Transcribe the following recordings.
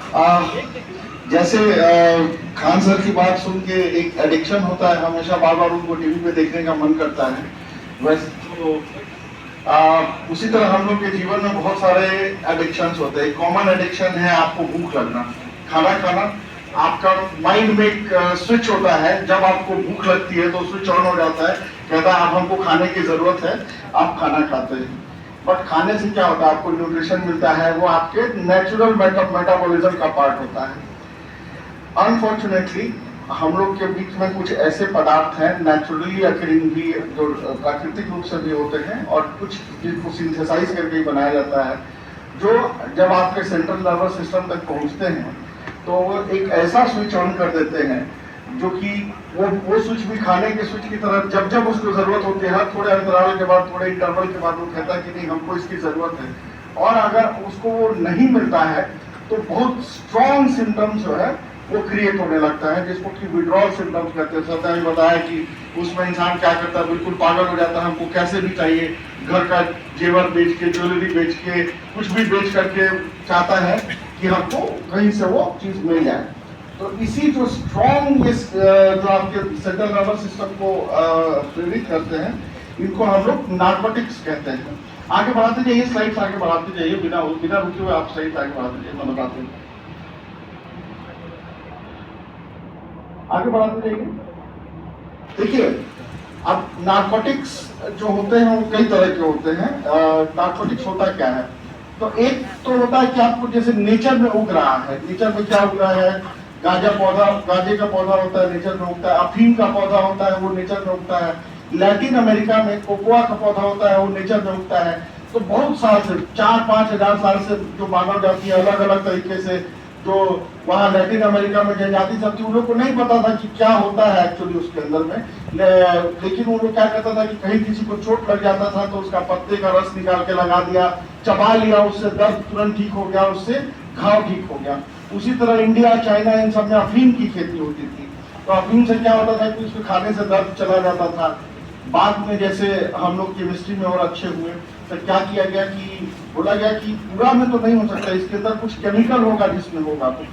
आ, जैसे खान सर की बात सुन के एक एडिक्शन होता है, हमेशा बार बार उनको टीवी पे देखने का मन करता है। वैसे तो उसी तरह हम लोग के जीवन में बहुत सारे एडिक्शंस होते हैं। कॉमन एडिक्शन है आपको भूख लगना, खाना खाना। आपका माइंड में एक स्विच होता है, जब आपको भूख लगती है तो स्विच ऑन हो जाता है, कहता है अब हमको खाने की जरूरत है, आप खाना खाते हैं। बट खाने से क्या होता है, आपको न्यूट्रिशन मिलता है, वो आपके नेचुरल मेटाबॉलिज्म का पार्ट होता है। अनफॉर्चुनेटली हम लोग के बीच में कुछ ऐसे पदार्थ हैं, नेचुरली अकरिंग भी, जो प्राकृतिक रूप से भी होते हैं, और कुछ जिनको सिंथेसाइज करके बनाया जाता है, जो जब आपके सेंट्रल नर्वस सिस्टम तक पहुंचते हैं तो वो एक ऐसा स्विच ऑन कर देते हैं, जो कि वो स्विच भी खाने के स्विच की तरह, जब जब उसको जरूरत होती है, थोड़े अंतराल के बाद, थोड़े इंटरवल के बाद वो कहता है कि नहीं, हमको इसकी जरूरत है। और अगर उसको वो नहीं मिलता है तो बहुत स्ट्रॉन्ग सिम्टम्स जो है वो क्रिएट होने लगता है, जिसको कि विड्रॉल सिम्टम्स कहते हैं। सर ने बताया कि उसमें इंसान क्या करता है, बिल्कुल पागल हो जाता है, हमको कैसे भी चाहिए, घर का जेवर बेच के, ज्वेलरी बेच के, कुछ भी बेच करके चाहता है कि हमको कहीं से वो चीज मिल जाए। तो इसी जो स्ट्रॉन्ग जो आपके सेंट्रल नर्वस सिस्टम को प्रेरित करते हैं, इनको हम लोग नार्कोटिक्स कहते हैं। आगे बढ़ाते जाइए, स्लाइड्स आगे बढ़ाते जाइए, बिना रुके हुए आप स्लाइड्स आगे बढ़ाते जाइए, मैं बताते हैं, आगे बढ़ाते जाइए। देखिए, अब नार्कोटिक्स जो होते हैं वो कई तरह के होते हैं। नार्कोटिक्स होता क्या है, तो एक तो होता है कि आपको जैसे नेचर में उग रहा है, नेचर में क्या उग रहा है, गांजा पौधा, गांजे का पौधा होता है, नेचर में उगता है। अफीम का पौधा होता है, वो नेचर में उगता है। लैटिन अमेरिका में कोकोआ का पौधा होता है, वो नेचर में उगता है। तो बहुत साल से, 4-5 हजार साल से जो मानव जाति है, अलग अलग तरीके से, जो वहाँ लैटिन अमेरिका में जनजाति सब थी, उन लोग को नहीं पता था कि क्या होता है एक्चुअली उसके अंदर में। लेकिन वो लोग क्या कहता था कि कहीं किसी को चोट लग जाता था तो उसका पत्ते का रस निकाल के लगा दिया, चबा लिया, उससे दर्द तुरंत ठीक हो गया, उससे घाव ठीक हो गया। उसी तरह इंडिया, चाइना, इन सब में अफीम की खेती होती थी। तो अफीम से क्या होता था कि उसको खाने से दर्द चला जाता था। बाद में जैसे हम लोग केमिस्ट्री में और अच्छे हुए तो क्या किया गया कि बोला गया कि पूरा में तो नहीं हो सकता, इसके अंदर कुछ केमिकल होगा जिसमें होगा, तो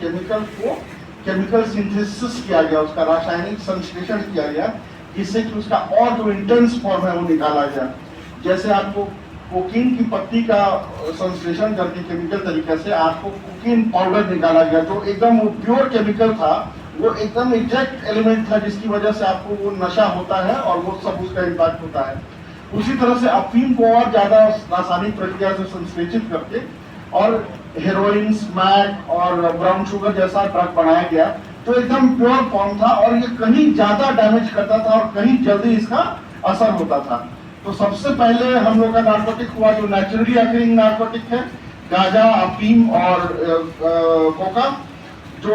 केमिकल सिंथेसिस किया गया, उसका रासायनिक संश्लेषण किया गया, जिससे कि उसका और जो इंटेंस फॉर्म है वो निकाला गया। जैसे आपको कोकीन की पत्ती का संश्लेषण करके केमिकल तरीके से आपको कोकीन पाउडर निकाला गया, जो एकदम प्योर केमिकल था, वो एकदम एग्जैक्ट एलिमेंट था, जिसकी वजह से आपको वो नशा होता है और वो सब उसका इम्पैक्ट होता है। उसी तरह से अफीम को और ज्यादा रासायनिक प्रक्रिया से संश्लेषित करके और हेरोइन, स्मैक और ब्राउन शुगर जैसा ड्रग बनाया गया, जो एकदम प्योर फॉर्म था, और ये कहीं ज्यादा डैमेज करता था और कहीं जल्दी इसका असर होता था। तो सबसे पहले हम लोग का नार्कोटिक हुआ जो नेचुरली अकरिंग नार्कोटिक है, गांजा, अफीम और कोका, जो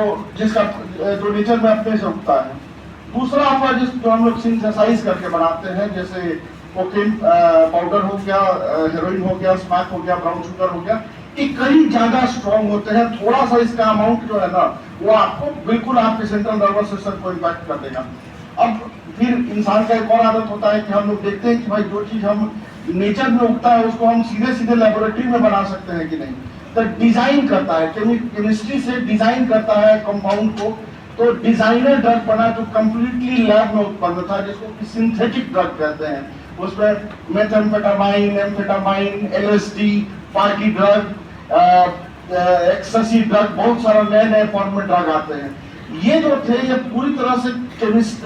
नेचर में अपने से उगता है। दूसरा हुआ जो हम लोग सिंथेसाइज करके बनाते हैं, जैसे कोकेन पाउडर हो गया, हेरोइन हो गया, स्मैक हो गया, ब्राउन शुगर हो गया, ये कहीं ज्यादा स्ट्रॉन्ग होते हैं। थोड़ा सा इसका अमाउंट जो है ना, वो आपको बिल्कुल आपके सेंट्रल नर्वस सिस्टम को इम्पैक्ट कर देगा। अब फिर इंसान का एक और आदत होता है कि हम लोग देखते हैं कि भाई जो चीज हम नेचर में उगता है उसको हम सीधे सीधे लेबोरेटरी में बना सकते हैं कि नहीं, तो डिजाइन करता है, केमिस्ट्री से डिजाइन करता है कंपाउंड को। तो डिजाइनर ड्रग बना जो कंप्लीटली लैब में उत्पन्न था, जिसको कि सिंथेटिक ड्रग कहते हैं। उसमें methamphetamine, amphetamine, LSD, party drug, ecstasy drug, बहुत सारा नए नए फॉर्म में ड्रग आते हैं। ये जो थे ये पूरी तरह से केमिस्ट